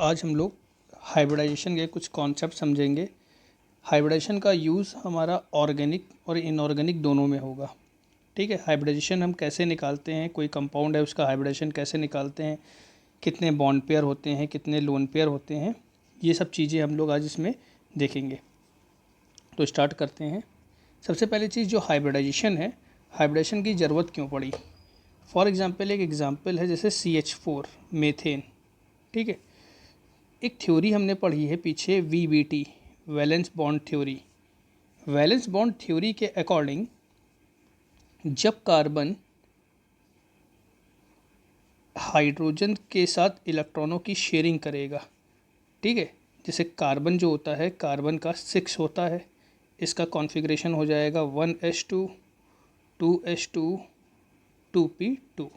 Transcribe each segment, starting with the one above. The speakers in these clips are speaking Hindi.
आज हम लोग हाइब्रिडाइजेशन के कुछ कॉन्सेप्ट समझेंगे। हाइब्रिडाइजेशन का यूज़ हमारा ऑर्गेनिक और इनऑर्गेनिक दोनों में होगा। ठीक है, हाइब्रिडाइजेशन हम कैसे निकालते हैं, कोई कंपाउंड है उसका हाइब्रिडाइजेशन कैसे निकालते हैं, कितने बॉन्ड पेयर होते हैं, कितने लोन पेयर होते हैं, ये सब चीज़ें हम लोग आज इसमें देखेंगे। तो स्टार्ट करते हैं। सबसे पहली चीज़ जो हाइब्रिडाइजेशन है, हाइब्रिडाइजेशन की ज़रूरत क्यों पड़ी। फॉर एग्ज़ाम्पल एक एग्ज़ाम्पल है जैसे CH4 मीथेन। ठीक है, एक थ्योरी हमने पढ़ी है पीछे VBT, valence bond theory. Valence bond theory के अकॉर्डिंग जब कार्बन हाइड्रोजन के साथ इलेक्ट्रॉनों की शेयरिंग करेगा, ठीक है, जैसे कार्बन जो होता है, कार्बन का 6 होता है, इसका कॉन्फ़िगरेशन हो जाएगा 1s2 2s2 2p2।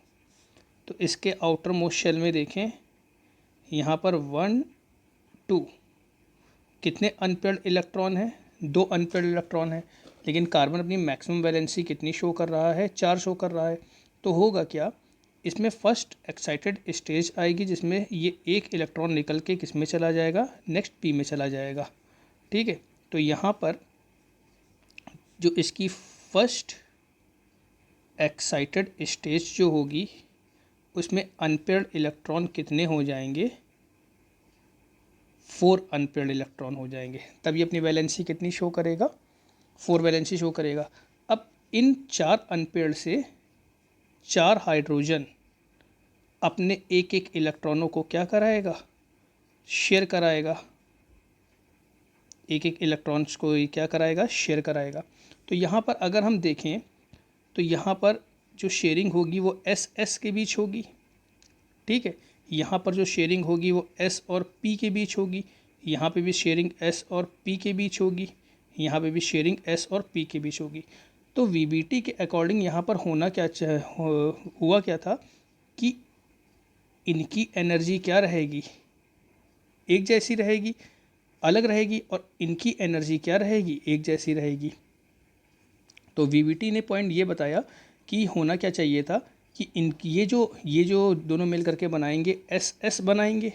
तो इसके आउटर मोस्ट शेल में देखें, यहाँ पर 1 2 कितने अनपेयर्ड इलेक्ट्रॉन हैं, 2 अनपेयर्ड इलेक्ट्रॉन हैं, लेकिन कार्बन अपनी मैक्सिमम वैलेंसी कितनी शो कर रहा है, 4 शो कर रहा है। तो होगा क्या, इसमें फर्स्ट एक्साइटेड स्टेज आएगी जिसमें ये एक इलेक्ट्रॉन निकल के किस में चला जाएगा, नेक्स्ट P में चला जाएगा। ठीक है, तो यहाँ पर जो इसकी फर्स्ट एक्साइटेड स्टेज जो होगी उसमें अनपेयर्ड इलेक्ट्रॉन कितने हो जाएंगे, 4 अनपेयर्ड इलेक्ट्रॉन हो जाएंगे। तब ये अपनी वैलेंसी कितनी शो करेगा, 4 वैलेंसी शो करेगा। अब इन 4 अनपेयर्ड से 4 हाइड्रोजन अपने एक एक इलेक्ट्रॉनों को क्या कराएगा, शेयर कराएगा। एक एक इलेक्ट्रॉन्स को क्या कराएगा, शेयर कराएगा। तो यहाँ पर अगर हम देखें तो यहाँ पर जो शेयरिंग होगी वो S के बीच होगी। ठीक है, यहाँ पर जो शेयरिंग होगी वो S और P के बीच होगी, यहाँ पे भी शेयरिंग S और P के बीच होगी, यहाँ पे भी शेयरिंग S और P के बीच होगी। तो VBT के अकॉर्डिंग यहाँ पर होना क्या हुआ क्या था कि इनकी एनर्जी क्या रहेगी, एक जैसी रहेगी, अलग रहेगी, और इनकी एनर्जी क्या रहेगी, एक जैसी रहेगी। तो VBT ने पॉइंट ये बताया कि होना क्या चाहिए था कि इनकी ये जो दोनों मिल करके बनाएंगे SS बनाएंगे,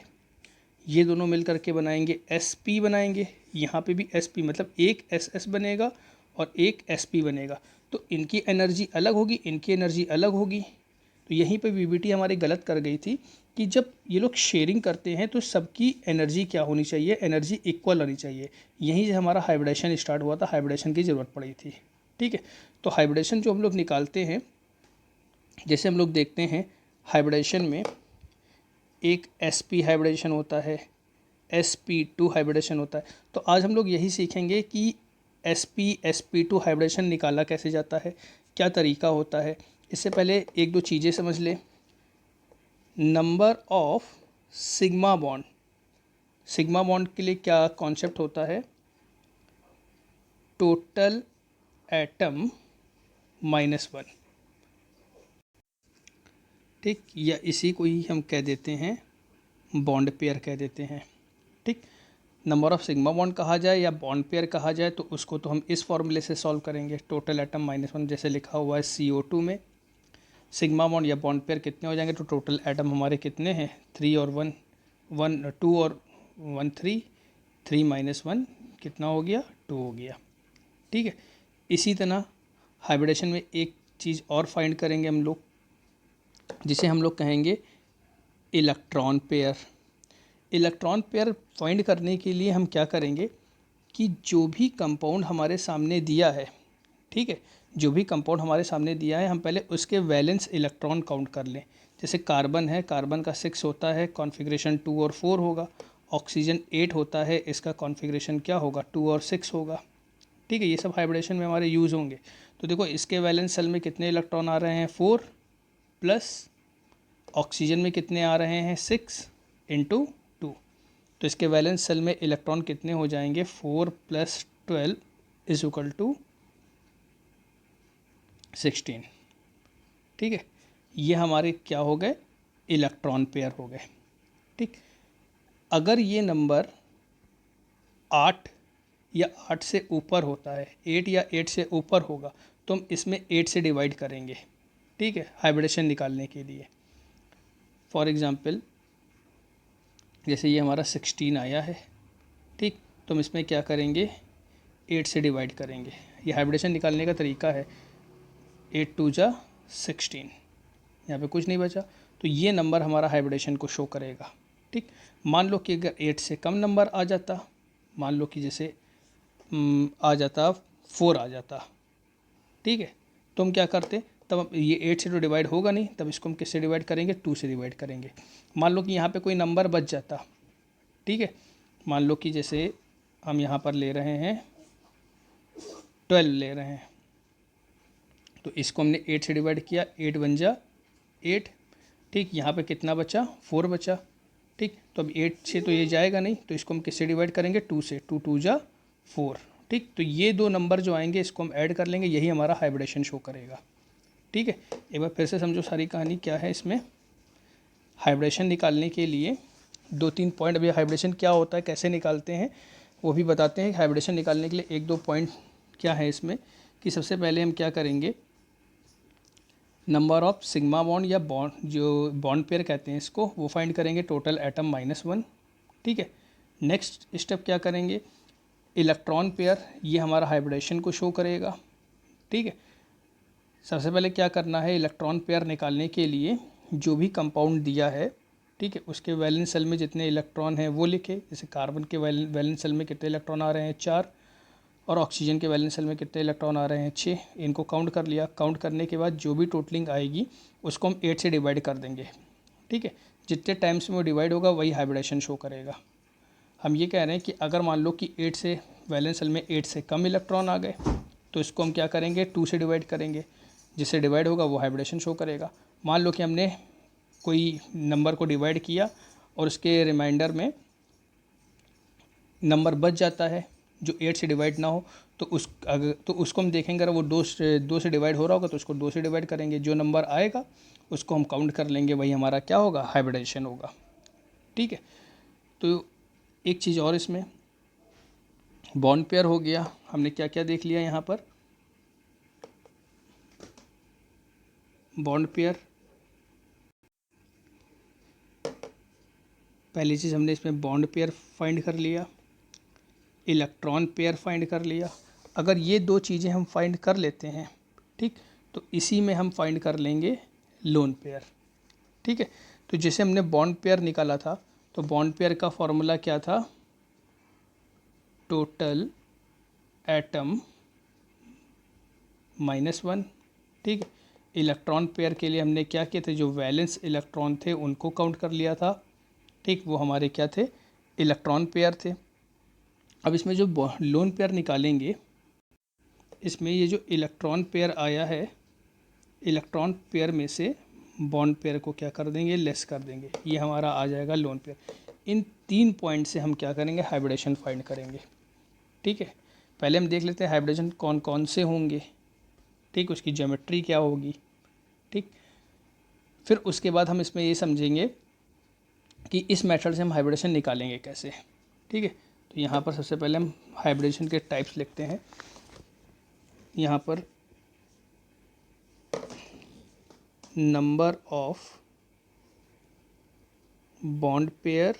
ये दोनों मिल करके बनाएंगे SP बनाएंगे, यहाँ पे भी SP, मतलब एक SS बनेगा और एक SP बनेगा। तो इनकी एनर्जी अलग होगी, इनकी एनर्जी अलग होगी। तो यहीं पे VBT हमारी गलत कर गई थी कि जब ये लोग शेयरिंग करते हैं तो सबकी एनर्जी क्या होनी चाहिए, एनर्जी इक्वल होनी चाहिए। यहीं से हमारा हाइब्रिडेशन स्टार्ट हुआ था, हाइब्रिडेशन की ज़रूरत पड़ी थी। ठीक है, तो हाइब्रिडेशन जो हम लोग निकालते हैं, जैसे हम लोग देखते हैं हाइब्रिडेशन में एक SP हाइब्रिडेशन होता है, SP2 हाइब्रिडेशन होता है। तो आज हम लोग यही सीखेंगे कि SP2 हाइब्रिडेशन निकाला कैसे जाता है, क्या तरीका होता है। इससे पहले एक दो चीज़ें समझ लें। Number of sigma bond, sigma bond के लिए क्या कॉन्सेप्ट होता है, टोटल एटम -1। ठीक, या इसी को ही हम कह देते हैं बॉन्ड पेयर कह देते हैं। ठीक, नंबर ऑफ सिग्मा बॉन्ड कहा जाए या बॉन्ड पेयर कहा जाए तो उसको तो हम इस फॉर्मूले से सॉल्व करेंगे, टोटल एटम -1, जैसे लिखा हुआ है CO2 में। सिग्मा बॉन्ड या बॉन्ड पेयर कितने हो जाएंगे, तो टोटल एटम हमारे कितने हैं, 3 और 1, 2 और 1 3, 3 - 1 कितना हो गया, 2 हो गया। ठीक है, इसी तरह हाइब्रिडेशन में एक चीज़ और फाइंड करेंगे हम लोग, जिसे हम लोग कहेंगे electron pair. Electron pair find करने के लिए हम क्या करेंगे कि जो भी कंपाउंड हमारे सामने दिया है, ठीक है, जो भी कंपाउंड हमारे सामने दिया है, हम पहले उसके वैलेंस इलेक्ट्रॉन काउंट कर लें। जैसे कार्बन है, कार्बन का 6 होता है, कॉन्फ़िगरेशन 2 और 4 होगा। ऑक्सीजन 8 होता है, इसका कॉन्फ़िगरेशन क्या होगा, 2 और 6 होगा। ठीक है, ये सब हाइब्रिडेशन में हमारे यूज़ होंगे। तो देखो इसके वैलेंस सेल में कितने इलेक्ट्रॉन आ रहे हैं, 4, प्लस ऑक्सीजन में कितने आ रहे हैं, 6 इंटू 2। तो इसके वैलेंस सेल में इलेक्ट्रॉन कितने हो जाएंगे, 4 + 12 = 16। ठीक है, ये हमारे क्या हो गए, इलेक्ट्रॉन पेयर हो गए। ठीक, अगर ये नंबर 8 या 8 से ऊपर होता है, 8 या 8 से ऊपर होगा, तो हम इसमें 8 से डिवाइड करेंगे। ठीक है, हाइब्रिडेशन निकालने के लिए। फॉर एग्ज़ाम्पल जैसे ये हमारा 16 आया है, ठीक, तो हम इसमें क्या करेंगे, 8 से डिवाइड करेंगे। ये हाइब्रिडेशन निकालने का तरीका है। 8 2 जा 16, यहाँ पे कुछ नहीं बचा, तो ये नंबर हमारा हाइब्रिडेशन को शो करेगा। ठीक, मान लो कि अगर 8 से कम नंबर आ जाता, मान लो कि जैसे आ जाता 4 आ जाता, ठीक है, तो हम क्या करते, तब ये 8 से तो डिवाइड होगा नहीं, तब इसको हम किससे डिवाइड करेंगे, 2 से डिवाइड करेंगे। मान लो कि यहाँ पे कोई नंबर बच जाता, ठीक है, मान लो कि जैसे हम यहाँ पर ले रहे हैं 12 ले रहे हैं, तो इसको हमने 8 से डिवाइड किया, 8 बन जा 8, ठीक, यहाँ पे कितना बचा, 4 बचा, ठीक, तो अब 8 से तो ये जाएगा नहीं, तो इसको हम किससे डिवाइड करेंगे, 2 से, 2 2 जा 4, ठीक, तो ये दो नंबर जो आएंगे इसको हम ऐड कर लेंगे, यही हमारा हाइब्रिडेशन शो करेगा। ठीक है, एक बार फिर से समझो सारी कहानी क्या है। इसमें हाइब्रिडेशन निकालने के लिए 2-3 पॉइंट, अभी हाइब्रिडेशन क्या होता है, कैसे निकालते हैं, वो भी बताते हैं। हाइब्रिडेशन निकालने के लिए 1-2 पॉइंट क्या है इसमें, कि सबसे पहले हम क्या करेंगे, नंबर ऑफ सिग्मा बॉन्ड या बॉन्ड, जो बॉन्ड पेयर कहते हैं इसको, वो फाइंड करेंगे, टोटल एटम -1, ठीक है। नेक्स्ट स्टेप क्या करेंगे, इलेक्ट्रॉन पेयर, ये हमारा हाइब्रिडेशन को शो करेगा, ठीक है। सबसे पहले क्या करना है, इलेक्ट्रॉन पेयर निकालने के लिए जो भी कंपाउंड दिया है, ठीक है, उसके वैलेंस सेल में जितने इलेक्ट्रॉन हैं वो लिखे। जैसे कार्बन के वैलेंस सेल में कितने इलेक्ट्रॉन आ रहे हैं, 4, और ऑक्सीजन के वैलेंस सेल में कितने इलेक्ट्रॉन आ रहे हैं, 6। इनको काउंट कर लिया। काउंट करने के बाद जो भी टोटलिंग आएगी उसको हम 8 से डिवाइड कर देंगे, ठीक है। जितने टाइम्स में वो डिवाइड होगा वही हाइब्रिडेशन शो करेगा। हम ये कह रहे हैं कि अगर मान लो कि 8 से वैलेंस सेल में 8 से कम इलेक्ट्रॉन आ गए, तो इसको हम क्या करेंगे, 2 से डिवाइड करेंगे, जिससे डिवाइड होगा वो हाइब्रिडेशन शो करेगा। मान लो कि हमने कोई नंबर को डिवाइड किया और उसके रिमाइंडर में नंबर बच जाता है जो 8 से डिवाइड ना हो, तो उसको हम देखेंगे, अगर वो 2 से डिवाइड हो रहा होगा तो उसको 2 से डिवाइड करेंगे, जो नंबर आएगा उसको हम काउंट कर लेंगे, वही हमारा क्या होगा, हाइब्रिडेशन होगा। ठीक है, तो एक चीज़ और, इसमें बॉन्ड पेयर हो गया। हमने क्या क्या देख लिया यहाँ पर, बॉन्ड पेयर, पहली चीज़ हमने इसमें बॉन्ड पेयर फाइंड कर लिया, इलेक्ट्रॉन पेयर फाइंड कर लिया। अगर ये दो चीज़ें हम फाइंड कर लेते हैं, ठीक, तो इसी में हम फाइंड कर लेंगे लोन पेयर। ठीक है, तो जैसे हमने बॉन्ड पेयर निकाला था, तो बॉन्ड पेयर का फॉर्मूला क्या था, टोटल एटम -1, ठीक है। इलेक्ट्रॉन पेयर के लिए हमने क्या किए थे, जो वैलेंस इलेक्ट्रॉन थे उनको काउंट कर लिया था, ठीक, वो हमारे क्या थे, इलेक्ट्रॉन पेयर थे। अब इसमें जो लोन पेयर निकालेंगे, इसमें ये जो इलेक्ट्रॉन पेयर आया है, इलेक्ट्रॉन पेयर में से बॉन्ड पेयर को क्या कर देंगे, लेस कर देंगे, ये हमारा आ जाएगा लोन पेयर। इन 3 पॉइंट से हम क्या करेंगे, हाइब्रिडेशन फाइंड करेंगे। ठीक है, पहले हम देख लेते हैं हाइब्रिडेशन कौन कौन से होंगे, ठीक, उसकी ज्योमेट्री क्या होगी, ठीक। फिर उसके बाद हम इसमें ये समझेंगे कि इस मेथड से हम हाइब्रिडेशन निकालेंगे कैसे। ठीक है, तो यहाँ पर सबसे पहले हम हाइब्रिडेशन के टाइप्स लिखते हैं। यहाँ पर number of bond pair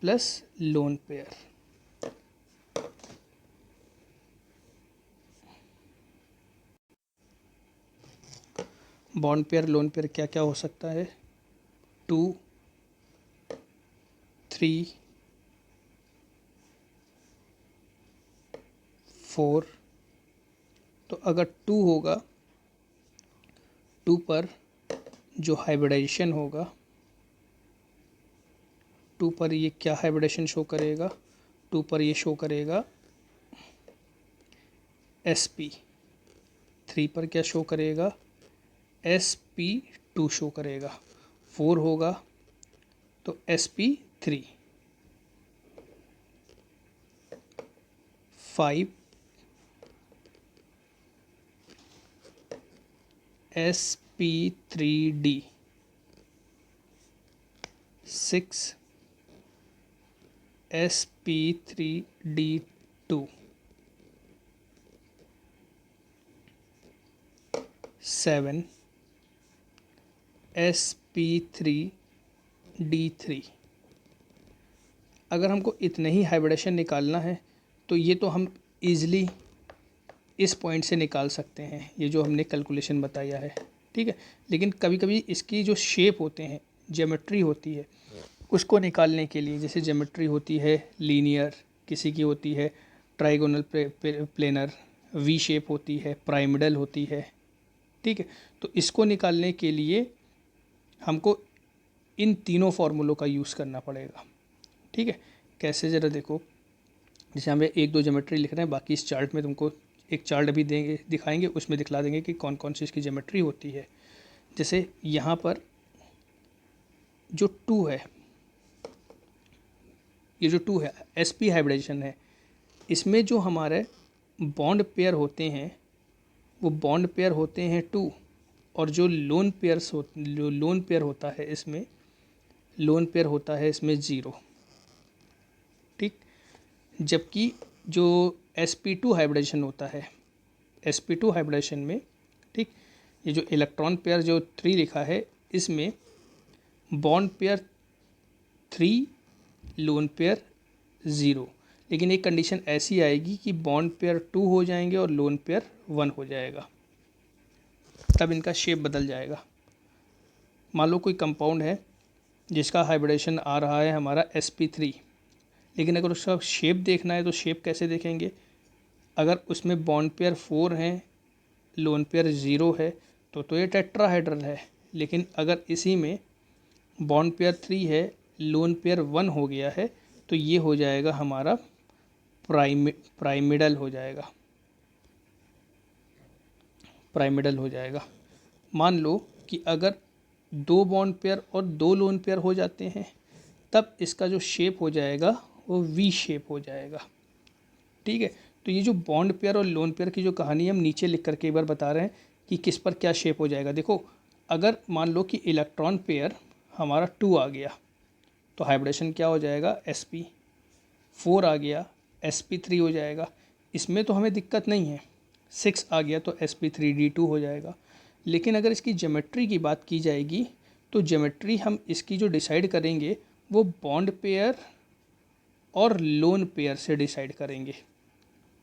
plus lone pair, bond pair lone pair क्या क्या हो सकता है, 2 3 4। तो अगर 2 होगा, 2 पर जो हाइब्रिडाइजेशन होगा, 2 पर ये क्या हाइब्रिडेशन शो करेगा, 2 पर ये शो करेगा sp, 3 पर क्या शो करेगा, sp2 शो करेगा, 4 होगा तो sp3, 5 sp3d, 6 sp3d2, 7 sp3d3, अगर हमको इतना ही हाइब्रिडेशन निकालना है तो ये तो हम ईज़िली इस पॉइंट से निकाल सकते हैं, ये जो हमने कैलकुलेशन बताया है, ठीक है। लेकिन कभी कभी इसकी जो शेप होते हैं, ज्योमेट्री होती है, उसको निकालने के लिए, जैसे ज्योमेट्री होती है लीनियर, किसी की होती है ट्राइगोनल प्लेनर, वी शेप होती है, पिरामिडल होती है, ठीक है। तो इसको निकालने के लिए हमको इन तीनों फार्मूलों का यूज़ करना पड़ेगा, ठीक है। कैसे, ज़रा देखो, जैसे हमें एक दो ज्योमेट्री लिख रहे हैं, बाकी इस चार्ट में तुमको एक चार्ट अभी देंगे, दिखाएंगे, उसमें दिखला देंगे कि कौन कौन सी इसकी ज्योमेट्री होती है। जैसे यहाँ पर जो 2 है, ये जो 2 है sp हाइब्रिडेशन है, इसमें जो हमारे बॉन्ड पेयर होते हैं वो बॉन्ड पेयर होते हैं 2, और जो लोन पेयर होता है इसमें, लोन पेयर होता है इसमें 0, ठीक। जबकि जो sp2 हाइब्रिडेशन होता है, sp2 हाइब्रिडेशन में, ठीक, ये जो इलेक्ट्रॉन पेयर जो 3 लिखा है, इसमें बॉन्ड पेयर 3, लोन पेयर 0, लेकिन एक कंडीशन ऐसी आएगी कि बॉन्ड पेयर 2 हो जाएंगे और लोन पेयर 1 हो जाएगा, तब इनका शेप बदल जाएगा। मान लो कोई कंपाउंड है जिसका हाइब्रिडेशन आ रहा है हमारा sp3, लेकिन अगर उसका शेप देखना है तो शेप कैसे देखेंगे? अगर उसमें बॉन्ड पेयर 4 हैं, लोन पेयर 0 है, तो ये टेट्राहाइड्रल है। लेकिन अगर इसी में बॉन्ड पेयर 3 है, लोन पेयर 1 हो गया है, तो ये हो जाएगा हमारा पिरामिडल हो जाएगा, पिरामिडल हो जाएगा। मान लो कि अगर 2 बॉन्ड पेयर और 2 लोन पेयर हो जाते हैं, तब इसका जो शेप हो जाएगा वो वी शेप हो जाएगा, ठीक है। तो ये जो बॉन्ड पेयर और लोन पेयर की जो कहानी हम नीचे लिख करके एक बार बता रहे हैं कि किस पर क्या शेप हो जाएगा। देखो, अगर मान लो कि इलेक्ट्रॉन पेयर हमारा 2 आ गया तो हाइब्रिडेशन क्या हो जाएगा, sp4 आ गया, sp3 हो जाएगा। इसमें तो हमें दिक्कत नहीं है, 6 आ गया तो sp3d2 हो जाएगा। लेकिन अगर इसकी ज्योमेट्री की बात की जाएगी तो ज्योमेट्री हम इसकी जो डिसाइड करेंगे वो बॉन्ड पेयर और लोन पेयर से डिसाइड करेंगे,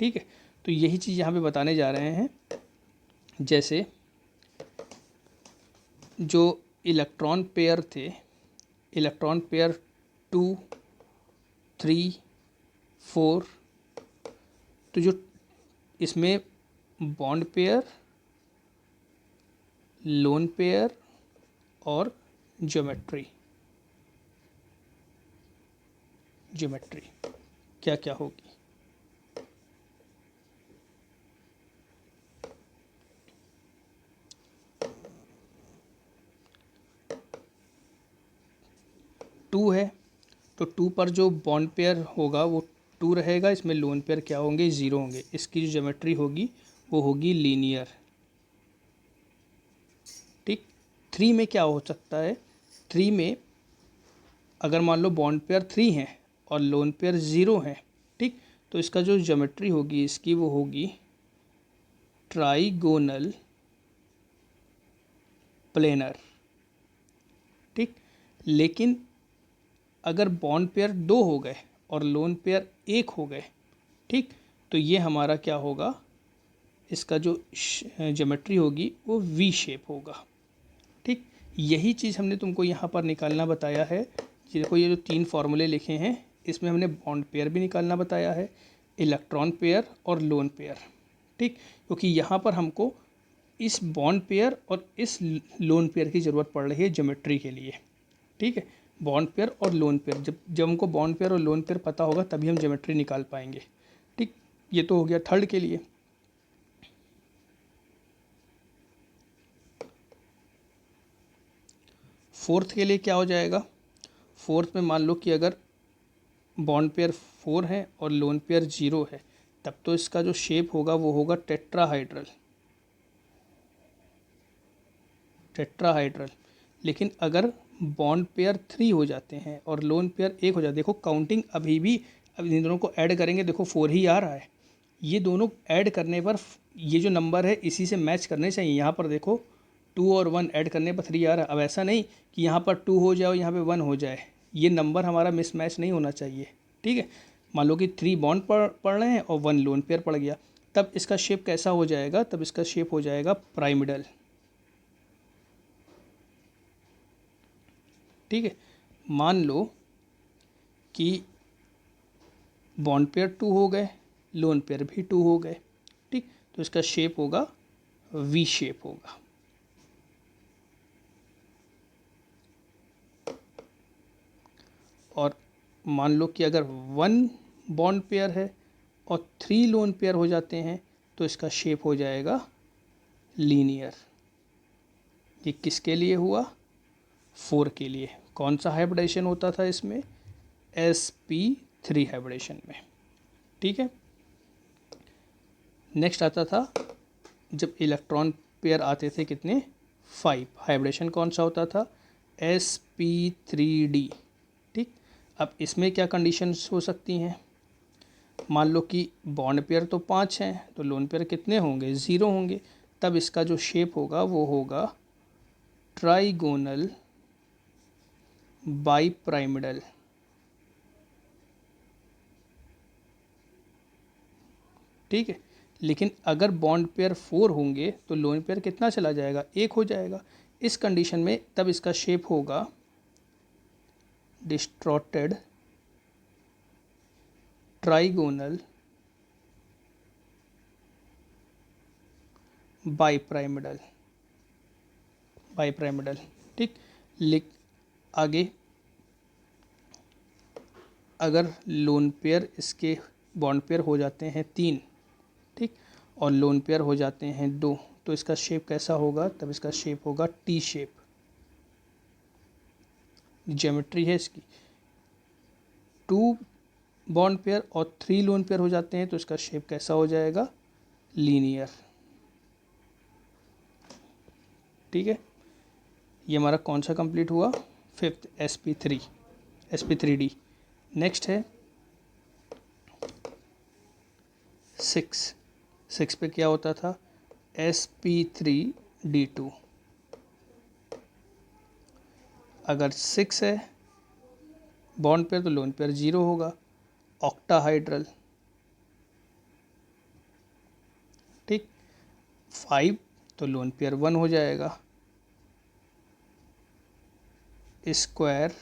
ठीक है। तो यही चीज़ यहाँ पे बताने जा रहे हैं। जैसे जो इलेक्ट्रॉन पेयर थे, इलेक्ट्रॉन पेयर 2, 3, 4, तो जो इसमें बॉन्ड पेयर, लोन पेयर और ज्योमेट्री क्या क्या होगी? टू है तो 2 पर जो बॉन्ड पेयर होगा वो 2 रहेगा, इसमें लोन पेयर क्या होंगे, 0 होंगे। इसकी जो ज्योमेट्री होगी वो होगी लीनियर, ठीक। 3 में क्या हो सकता है, 3 में अगर मान लो बॉन्ड पेयर 3 हैं और लोन पेयर 0 हैं, ठीक, तो इसका जो ज्योमेट्री होगी इसकी वो होगी ट्राइगोनल प्लेनर, ठीक। लेकिन अगर बॉन्ड पेयर 2 हो गए और लोन पेयर 1 हो गए, ठीक, तो ये हमारा क्या होगा, इसका जो ज्योमेट्री होगी वो वी शेप होगा, ठीक। यही चीज़ हमने तुमको यहाँ पर निकालना बताया है। देखो, ये जो 3 फार्मूले लिखे हैं इसमें हमने बॉन्ड पेयर भी निकालना बताया है, इलेक्ट्रॉन पेयर और लोन पेयर, ठीक। क्योंकि यहाँ पर हमको इस बॉन्ड पेयर और इस लोन पेयर की ज़रूरत पड़ रही है ज्योमेट्री के लिए, ठीक है। बॉन्ड पेयर और लोन पेयर, जब हमको बॉन्ड पेयर और लोन पेयर पता होगा तभी हम ज्योमेट्री निकाल पाएंगे, ठीक। ये तो हो गया थर्ड के लिए। फोर्थ के लिए क्या हो जाएगा, फोर्थ में मान लो कि अगर बॉन्ड पेयर 4 है और लोन पेयर 0 है, तब तो इसका जो शेप होगा वो होगा टेट्राहाइड्रल, लेकिन अगर बॉन्ड पेयर 3 हो जाते हैं और लोन पेयर 1 हो जाते हैं, देखो काउंटिंग अभी भी, अब इन दोनों को ऐड करेंगे, देखो 4 ही आ रहा है। ये दोनों ऐड करने पर ये जो नंबर है इसी से मैच करने चाहिए। यहाँ पर देखो 2 और 1 ऐड करने पर 3 आ रहा है। अब ऐसा नहीं कि यहाँ पर 2 हो जाए और यहाँ पे 1 हो जाए, ये नंबर हमारा मिसमैच नहीं होना चाहिए, ठीक है। मान लो कि 3 बॉन्ड पढ़ रहे हैं और 1 लोन पेयर पड़ गया, तब इसका शेप कैसा हो जाएगा, तब इसका शेप हो जाएगा पिरामिडल, ठीक है। मान लो कि बॉन्ड पेयर 2 हो गए, लोन पेयर भी 2 हो गए, ठीक, तो इसका शेप होगा वी शेप होगा। और मान लो कि अगर 1 बॉन्ड पेयर है और 3 लोन पेयर हो जाते हैं तो इसका शेप हो जाएगा लीनियर। ये किसके लिए हुआ, 4 के लिए। कौन सा हाइब्रिडेशन होता था इसमें, sp3 हाइब्रिडेशन में, ठीक है। नेक्स्ट आता था जब इलेक्ट्रॉन पेयर आते थे कितने, 5, हाइब्रिडेशन कौन सा होता था, sp3d, ठीक। अब इसमें क्या कंडीशंस हो सकती हैं, मान लो कि बॉन्ड पेयर तो 5 हैं तो लोन पेयर कितने होंगे, 0 होंगे, तब इसका जो शेप होगा वो होगा ट्राइगोनल बाईपिरामिडल, ठीक है। लेकिन अगर बॉन्ड पेयर 4 होंगे तो लोन पेयर कितना चला जाएगा, 1 हो जाएगा। इस कंडीशन में तब इसका शेप होगा डिस्टॉर्टेड ट्राइगोनल बाईपिरामिडल, ठीक। लिख आगे, अगर लोन पेयर इसके बॉन्ड पेयर हो जाते हैं 3, ठीक, और लोन पेयर हो जाते हैं 2, तो इसका शेप कैसा होगा, तब इसका शेप होगा टी शेप। ज्योमेट्री है इसकी, 2 बॉन्ड पेयर और 3 लोन पेयर हो जाते हैं तो इसका शेप कैसा हो जाएगा, लीनियर, ठीक है। ये हमारा कौन सा कंप्लीट हुआ, 5th sp3d। नेक्स्ट है 6 पे क्या होता था, sp3d2। अगर 6 है बॉन्ड पेयर तो लोन पेयर 0 होगा, ऑक्टाहाइड्रल, ठीक। 5 तो लोन पेयर 1 हो जाएगा, स्क्वायर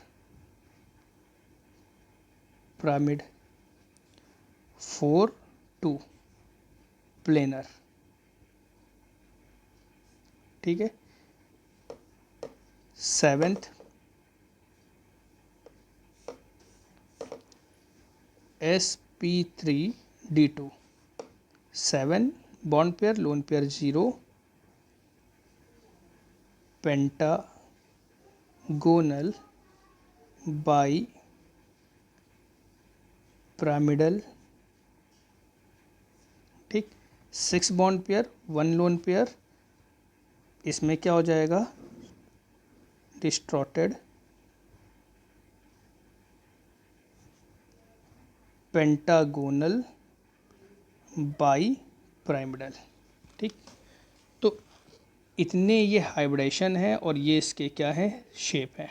पिरामिड, 4 2 प्लेनर, ठीक है। 7th sp3d2, 7 bond pair lone pair 0, pentagonal bi pyramidal, ठीक। 6 बॉन्ड पेयर 1 लोन पेयर, इसमें क्या हो जाएगा, डिस्टॉर्टेड पेंटागोनल बाई पिरामिडल, ठीक। तो इतने ये हाइब्रिडेशन है और ये इसके क्या है, शेप है,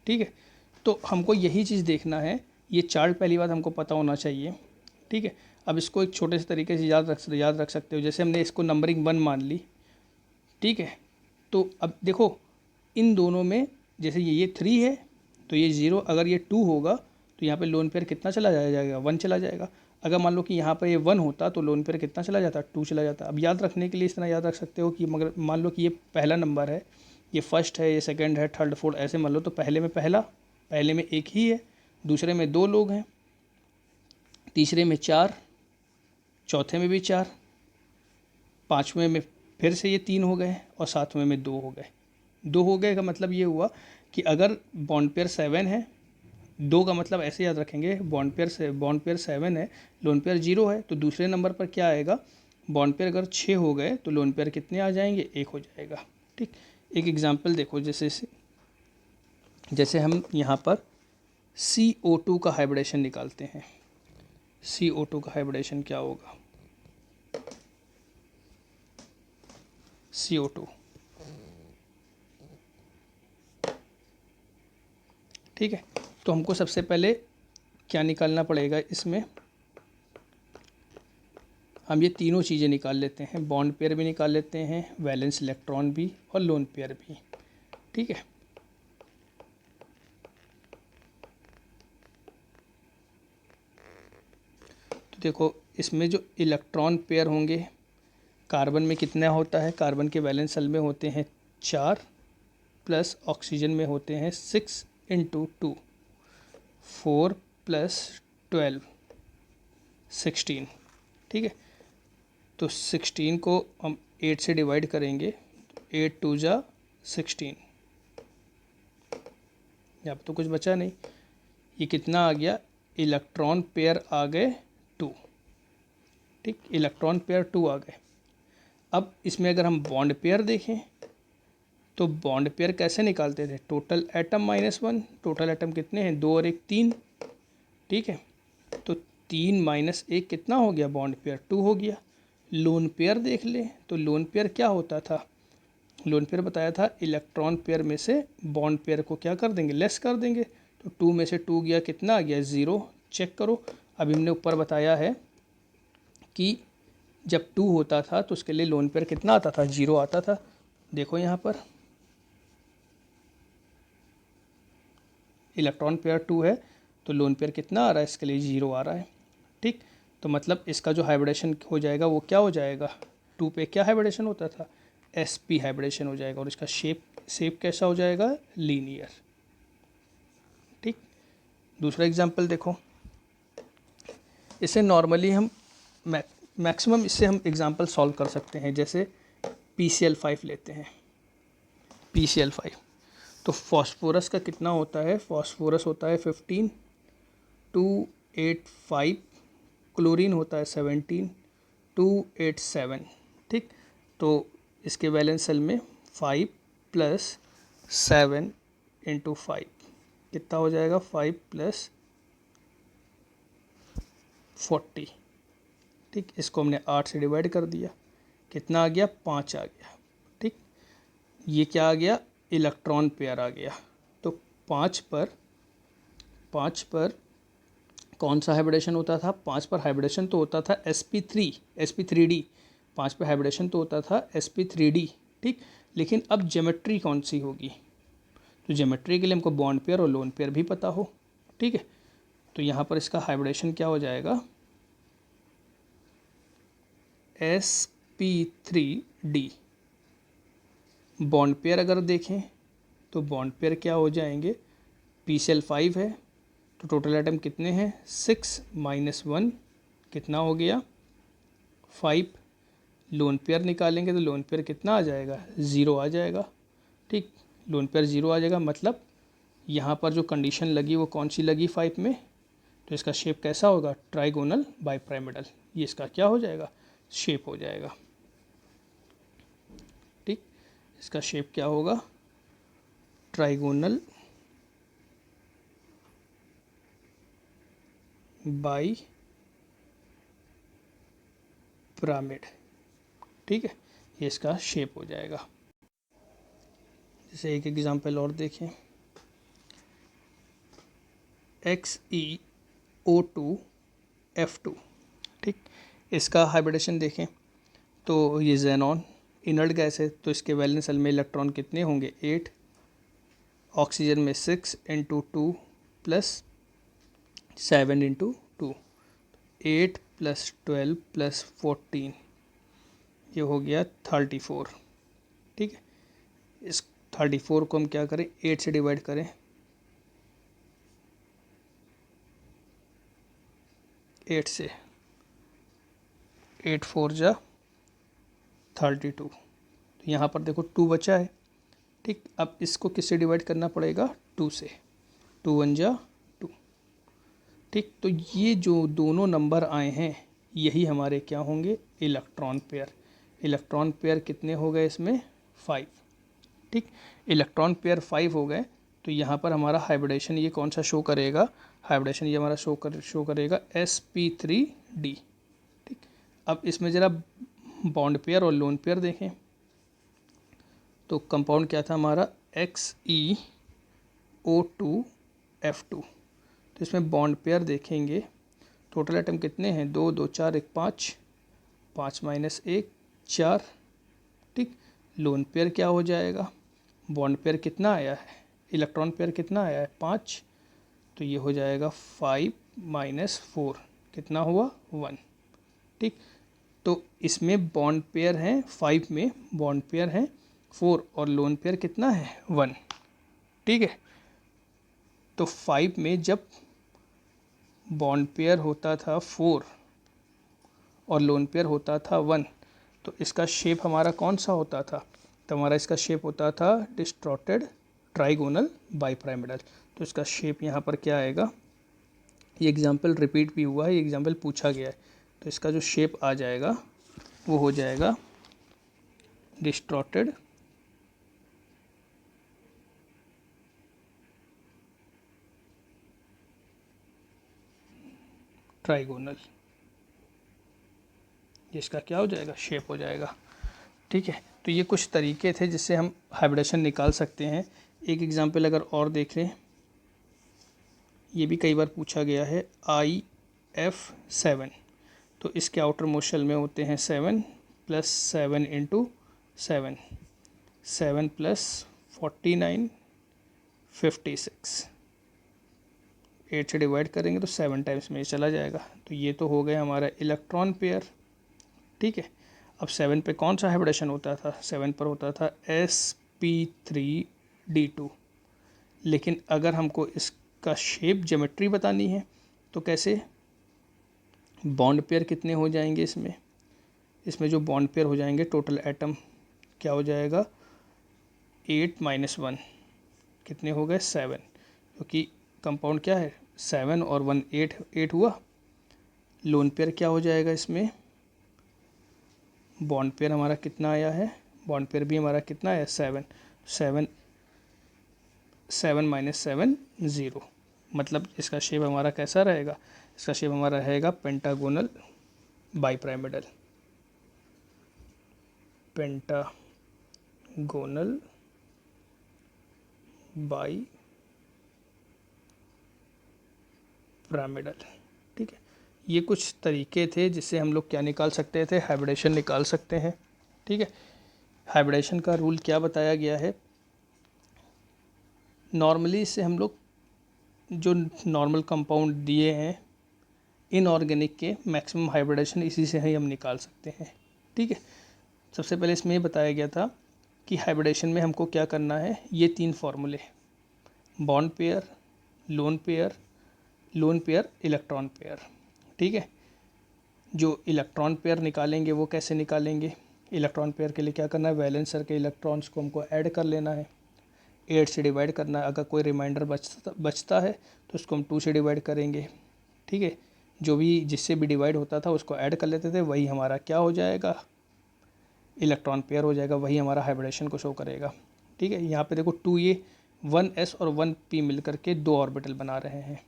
ठीक है। तो हमको यही चीज़ देखना है, ये चार्ट पहली बात हमको पता होना चाहिए, ठीक है। अब इसको एक छोटे से तरीके से याद रख सकते हो, जैसे हमने इसको नंबरिंग 1 मान ली, ठीक है। तो अब देखो इन दोनों में, जैसे ये 3 है तो ये 0, अगर ये 2 होगा तो यहाँ पे लोन पेयर कितना चला जाएगा, 1 चला जाएगा। अगर मान लो कि यहाँ पर ये 1 होता तो लोन पेयर कितना चला जाता, 2 चला जाता। अब याद रखने के लिए इस तरह याद रख सकते हो कि मगर मान लो कि ये पहला नंबर है, ये फर्स्ट है, ये सेकंड है, थर्ड फोर्थ, ऐसे मान लो, तो पहले में 1 ही है, दूसरे में 2 लोग हैं, तीसरे में 4, चौथे में भी 4, पाँचवें में फिर से ये 3 हो गए और सातवें में 2 हो गए। 2 हो गए का मतलब ये हुआ कि अगर बॉन्ड पेयर 7 है, 2 का मतलब ऐसे याद रखेंगे, बॉन्ड पेयर 7 है, लोन पेयर 0 है, तो दूसरे नंबर पर क्या आएगा, बॉन्ड पेयर अगर 6 हो गए तो लोन पेयर कितने आ जाएंगे, 1 हो जाएगा, ठीक। एक एग्जांपल देखो, जैसे हम यहाँ पर CO2 का हाइब्रिडेशन निकालते हैं। CO2 का हाइब्रिडेशन क्या होगा, CO2, ठीक है। तो हमको सबसे पहले क्या निकालना पड़ेगा, इसमें हम ये तीनों चीज़ें निकाल लेते हैं, बॉन्ड पेयर भी निकाल लेते हैं, वैलेंस इलेक्ट्रॉन भी और लोन पेयर भी। ठीक है, तो देखो इसमें जो इलेक्ट्रॉन पेयर होंगे, कार्बन में कितना होता है, कार्बन के वैलेंस शेल में होते हैं 4 प्लस ऑक्सीजन में होते हैं 6 इंटू 2, 4 प्लस 12, 16। ठीक है, तो 16 को हम 8 से डिवाइड करेंगे, 8 2 जा 16, यहाँ पर तो कुछ बचा नहीं। ये कितना आ गया, इलेक्ट्रॉन पेयर आ गए 2। ठीक, इलेक्ट्रॉन पेयर 2 आ गए। अब इसमें अगर हम बॉन्ड पेयर देखें तो बॉन्ड पेयर कैसे निकालते थे, टोटल एटम -1, टोटल एटम कितने हैं, 2 और 1 3। ठीक है, तो 3 माइनस 1 कितना हो गया, बॉन्ड पेयर 2 हो गया। लोन पेयर देख ले तो लोन पेयर क्या होता था, लोन पेयर बताया था इलेक्ट्रॉन पेयर में से बॉन्ड पेयर को क्या कर देंगे, लेस कर देंगे। तो 2 में से 2 गया, कितना आ गया, 0। चेक करो, अभी हमने ऊपर बताया है कि जब 2 होता था तो उसके लिए लोन पेयर कितना आता था, 0 आता था। देखो यहाँ पर इलेक्ट्रॉन पेयर 2 है तो लोन पेयर कितना आ रहा है, इसके लिए 0 आ रहा है। ठीक, तो मतलब इसका जो हाइब्रिडेशन हो जाएगा वो क्या हो जाएगा, 2 पे क्या हाइब्रिडेशन होता था, sp हाइब्रिडेशन हो जाएगा, और इसका शेप कैसा हो जाएगा, लीनियर। ठीक, दूसरा एग्जांपल देखो, इसे नॉर्मली हम मैक्सिमम इससे हम एग्जांपल सॉल्व कर सकते हैं। जैसे PCl5 लेते हैं, PCl5 तो फॉस्फोरस का कितना होता है, फॉस्फोरस होता है 15, 285, क्लोरीन होता है 17, 287। ठीक, तो इसके वैलेंस शेल में 5 प्लस 7 इंटू 5 कितना हो जाएगा, 5 प्लस 40। ठीक, इसको हमने 8 से डिवाइड कर दिया, कितना आ गया, 5 आ गया। ठीक, ये क्या आ गया, इलेक्ट्रॉन पेयर आ गया। तो 5 पर कौन सा हाइब्रिडेशन होता था, 5 पर हाइब्रिडेशन तो होता था sp3d, 5 पर हाइब्रिडेशन तो होता था sp3d। ठीक, लेकिन अब ज्योमेट्री कौन सी होगी, तो ज्योमेट्री के लिए हमको बॉन्ड पेयर और लोन पेयर भी पता हो। ठीक है, तो यहाँ पर इसका हाइब्रिडेशन क्या हो जाएगा, sp3d। बॉन्ड पेयर अगर देखें तो बॉन्ड पेयर क्या हो जाएंगे, PCl5 है तो टोटल एटम कितने हैं, 6 माइनस 1 कितना हो गया, 5। लोन पेयर निकालेंगे तो लोन पेयर कितना आ जाएगा, 0 आ जाएगा। ठीक, लोन पेयर 0 आ जाएगा, मतलब यहाँ पर जो कंडीशन लगी वो कौन सी लगी 5 में, तो इसका शेप कैसा होगा, ट्राइगोनल बाइपिरामिडल। ये इसका क्या हो जाएगा, शेप हो जाएगा। ठीक, इसका शेप क्या होगा, ट्राइगोनल बाई पिरामिड। ठीक है, ये इसका शेप हो जाएगा। जैसे एक एग्जांपल और देखें, XeO2F2। ठीक, इसका हाइब्रिडेशन देखें तो ये जेनॉन इनर्ट गैस है, तो इसके वैलेंस शेल में इलेक्ट्रॉन कितने होंगे, 8, ऑक्सीजन में 6 into 2 plus 7 into 2, 8 plus 12 plus 14, ये हो गया 34। ठीक है, इस 34 को हम क्या करें, 8 से डिवाइड करें, 8 से, 8 4 जा 32, तो यहाँ पर देखो 2 बचा है। ठीक, अब इसको किससे डिवाइड करना पड़ेगा, 2 से, 2 1 जा 2। ठीक, तो ये जो दोनों नंबर आए हैं यही हमारे क्या होंगे, इलेक्ट्रॉन पेयर। इलेक्ट्रॉन पेयर कितने हो गए इसमें, 5। ठीक, इलेक्ट्रॉन पेयर 5 हो गए, तो यहाँ पर हमारा हाइब्रिडेशन ये कौन सा शो करेगा, हाइब्रिडेशन ये हमारा शो करेगा sp3d। ठीक, अब इसमें ज़रा बॉन्ड पेयर और लोन पेयर देखें तो कंपाउंड क्या था हमारा, XeO2 F2। तो इसमें बॉन्ड पेयर देखेंगे, टोटल एटम कितने हैं, 2 2 4 1 5, 5 माइनस 1 4, ठीक। लोन पेयर क्या हो जाएगा, बॉन्ड पेयर कितना आया है, इलेक्ट्रॉन पेयर कितना आया है 5, तो ये हो जाएगा 5 माइनस 4, कितना हुआ 1, ठीक। तो इसमें बॉन्ड पेयर हैं 5 में बॉन्ड पेयर हैं 4 और लोन पेयर कितना है 1, ठीक है। तो 5 में जब बॉन्ड पेयर होता था 4 और लोन पेयर होता था 1, तो इसका शेप हमारा कौन सा होता था, तो हमारा इसका शेप होता था डिस्टॉर्टेड ट्राइगोनल बाइपिरामिडल। तो इसका शेप यहाँ पर क्या आएगा, ये एग्जाम्पल रिपीट भी हुआ है, ये एग्जाम्पल पूछा गया है, तो इसका जो शेप आ जाएगा वो हो जाएगा डिस्टॉर्टेड ट्राइगोनल, जिसका क्या हो जाएगा, शेप हो जाएगा, ठीक है। तो ये कुछ तरीके थे जिससे हम हाइब्रिडेशन निकाल सकते हैं। एक एग्जांपल अगर और देख लें, ये भी कई बार पूछा गया है, IF7, तो इसके आउटर मोस्ट शेल में होते हैं 7 प्लस 7 इंटू 7, 7 प्लस 49 56, 8 से डिवाइड करेंगे तो 7 टाइम्स में चला जाएगा। तो ये तो हो गया हमारा इलेक्ट्रॉन पेयर, ठीक है। अब 7 पे कौन सा हाइब्रिडेशन होता था, 7 पर होता था sp3d2। लेकिन अगर हमको इसका शेप ज्योमेट्री बतानी है तो कैसे, बॉन्ड पेयर कितने हो जाएंगे इसमें, इसमें जो बॉन्ड पेयर हो जाएंगे टोटल एटम क्या हो जाएगा 8 माइनस 1, कितने हो गए 7, क्योंकि कंपाउंड क्या है 7 और 1 8 हुआ। लोन पेयर क्या हो जाएगा इसमें, बॉन्ड पेयर हमारा कितना आया है, बॉन्ड पेयर भी हमारा कितना आया 7, 7 7 माइनस 7 0, मतलब इसका शेप हमारा कैसा रहेगा, इसका शेप हमारा रहेगा पेंटागोनल बाइपिरामिडल, पेंटागोनल बाइपिरामिडल, ठीक है। ये कुछ तरीके थे जिससे हम लोग क्या निकाल सकते थे, हाइब्रिडेशन निकाल सकते हैं, ठीक है। हाइब्रिडेशन का रूल क्या बताया गया है, नॉर्मली इससे हम लोग जो नॉर्मल कंपाउंड दिए हैं इनऑर्गेनिक के मैक्सिमम हाइब्रिडेशन इसी से ही हम निकाल सकते हैं, ठीक है। सबसे पहले इसमें ये बताया गया था कि हाइब्रिडेशन में हमको क्या करना है, ये 3 फार्मूले, bond pair, lone pair, lone pair electron pair, ठीक है। जो इलेक्ट्रॉन पेयर निकालेंगे वो कैसे निकालेंगे, इलेक्ट्रॉन पेयर के लिए क्या करना है, वैलेंसर के इलेक्ट्रॉन्स को हमको ऐड कर लेना है, 8 से डिवाइड करना है, अगर कोई रिमाइंडर बचता है तो उसको हम 2 से डिवाइड करेंगे, ठीक है। जो भी जिससे भी डिवाइड होता था उसको ऐड कर लेते थे, वही हमारा क्या हो जाएगा, इलेक्ट्रॉन पेयर हो जाएगा, वही हमारा हाइब्रिडेशन को शो करेगा, ठीक है। यहाँ पे देखो 2a 1s और 1p मिल करके 2 ऑर्बिटल बना रहे हैं,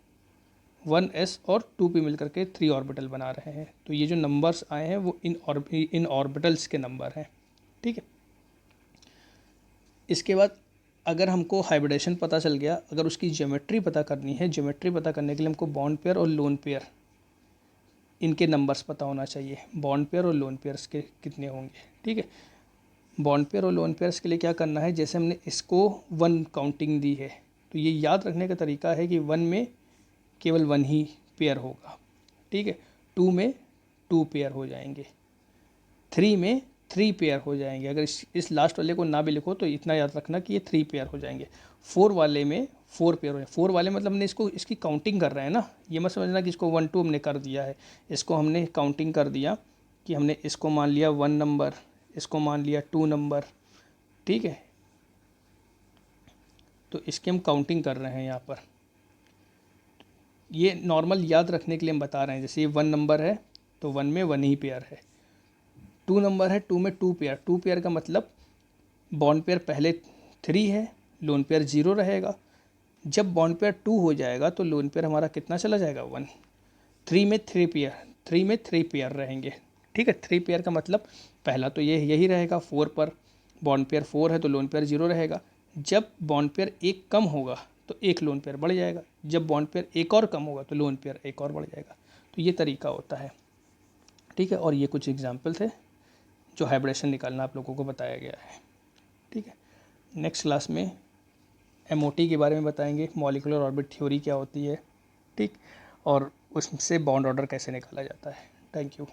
1s और 2p मिल करके 3 ऑर्बिटल बना रहे हैं। तो ये जो नंबर्स आए हैं वो इन ऑर्बिटल्स के नंबर हैं, ठीक है। इसके बाद अगर हमको हाइब्रिडेशन पता चल गया, अगर उसकी ज्योमेट्री पता करनी है, ज्योमेट्री पता करने के लिए हमको बॉन्ड पेयर और लोन पेयर इनके नंबर्स पता होना चाहिए, बॉन्ड पेयर और लोन पेयर्स के कितने होंगे, ठीक है। बॉन्ड पेयर और लोन पेयर्स के लिए क्या करना है, जैसे हमने इसको 1 काउंटिंग दी है, तो ये याद रखने का तरीका है कि 1 में केवल 1 ही पेयर होगा, ठीक है। 2 में 2 पेयर हो जाएंगे, 3 में 3 पेयर हो जाएंगे, अगर इस लास्ट वाले को ना भी लिखो तो इतना याद रखना कि ये 3 पेयर हो जाएंगे। 4 वाले में 4 पेयर हो जाएंगे, 4 वाले मतलब हमने इसकी काउंटिंग कर रहे हैं ना, ये मत समझना कि इसको 1 2 हमने कर दिया है, इसको हमने काउंटिंग कर दिया कि हमने इसको मान लिया 1 नंबर, इसको मान लिया 2 नंबर, ठीक है। तो इसकी हम काउंटिंग कर रहे हैं यहाँ पर, ये नॉर्मल याद रखने के लिए हम बता रहे हैं। जैसे ये 1 नंबर है तो 1 में 1 ही पेयर है, 2 नंबर है 2 में 2 पेयर, 2 पेयर का मतलब बॉन्ड पेयर पहले 3 है, लोन पेयर 0 रहेगा। जब बॉन्ड पेयर 2 हो जाएगा तो लोन पेयर हमारा कितना चला जाएगा 1, 3 में 3 पेयर, 3 में 3 पेयर रहेंगे, ठीक है। 3 पेयर का मतलब पहला तो यही रहेगा, 4 पर बॉन्ड पेयर 4 है तो लोन पेयर 0 रहेगा। जब बॉन्ड पेयर एक कम होगा तो एक लोन पेयर बढ़ जाएगा, जब बॉन्ड पेयर एक और कम होगा तो लोन पेयर एक और बढ़ जाएगा। तो ये तरीका होता है, ठीक है। और ये कुछ एग्जाम्पल थे जो हाइब्रिडेशन निकालना आप लोगों को बताया गया है, ठीक है। नेक्स्ट क्लास में MOT के बारे में बताएंगे, मॉलिक्यूलर ऑर्बिट थ्योरी क्या होती है, ठीक, और उससे बॉन्ड ऑर्डर कैसे निकाला जाता है। Thank you.